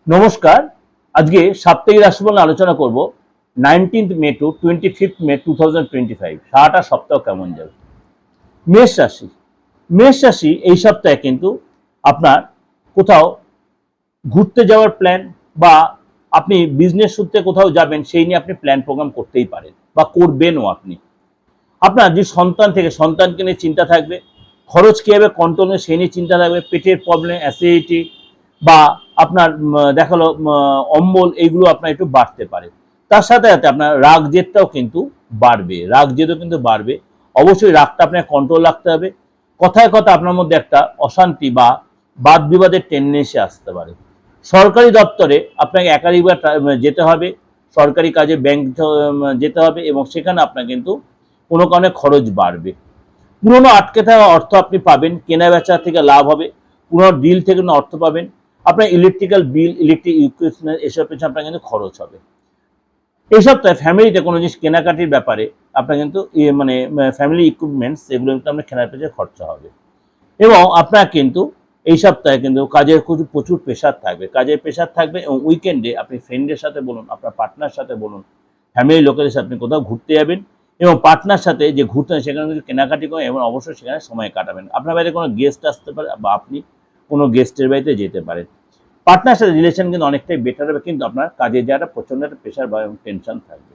নমস্কার। আজকে সাপ্তাহিক রাশিফল নিয়ে আলোচনা করব 19th মে টু 25th মে 2025 সারাটা সপ্তাহ কেমন যাবে। মেষ রাশি। মেষ রাশি এই সপ্তাহে কিন্তু আপনার কোথাও ঘুরতে যাওয়ার প্ল্যান বা আপনি বিজনেস সূত্রে কোথাও যাবেন সেই নিয়ে আপনি প্ল্যান প্রোগ্রাম করতেই পারেন বা করবেনও আপনি। আপনার যে সন্তান থেকে সন্তানকে নিয়ে চিন্তা থাকবে, খরচ কীভাবে কন্ট্রোল সেই নিয়ে চিন্তা থাকবে, পেটের প্রবলেম, অ্যাসিডিটি বা আপনার দেখালো অম্বল এইগুলো আপনার একটু বাড়তে পারে। তার সাথে সাথে আপনার রাগ জেদটাও কিন্তু বাড়বে, রাগ জেদও কিন্তু বাড়বে। অবশ্যই রাগটা আপনার কন্ট্রোল রাখতে হবে। কথায় কথা আপনার মধ্যে একটা অশান্তি বা বাদ বিবাদের টেন্ডেন্সি আসতে পারে। সরকারি দপ্তরে আপনাকে একাধিকবার যেতে হবে, সরকারি কাজে ব্যাংক যেতে হবে এবং সেখানে আপনার কিন্তু কোনো কারণে খরচ বাড়বে। পুরনো আটকে থাকা অর্থ আপনি পাবেন, কেনা বেচা থেকে লাভ হবে, পুরনো ডিল থেকে অর্থ পাবেন। আপনার ইলেকট্রিক্যাল বিল, ইলেকট্রিক ইকুইপমেন্ট এসব পেছনে আপনার কিন্তু খরচ হবে। এই সপ্তাহে ফ্যামিলিতে কোনো জিনিস কেনাকাটির ব্যাপারে আপনার কিন্তু ফ্যামিলি ইকুইপমেন্টস এগুলো কিন্তু আপনার কেনার পেছনে খরচা হবে। এবং আপনার কিন্তু এই সপ্তাহে কিন্তু কাজের প্রচুর প্রেশার থাকবে, কাজের প্রেশার থাকবে এবং উইকেন্ডে আপনি ফ্রেন্ডের সাথে বলুন, আপনার পার্টনার সাথে বলুন, ফ্যামিলির লোকেদের সাথে আপনি কোথাও ঘুরতে যাবেন এবং পার্টনার সাথে যে ঘুরতে সেখানে কিন্তু কেনাকাটি করেন এবং অবশ্যই সেখানে সময় কাটাবেন। আপনার বাড়িতে কোনো গেস্ট আসতে পারে বা আপনি কোনো গেস্টের বাড়িতে যেতে পারেন। পার্টনার সাথে রিলেশন কিন্তু অনেকটাই বেটার হবে, কিন্তু আপনার কাজে যাওয়াটা প্রচণ্ড একটা প্রেশার বা টেনশন থাকবে।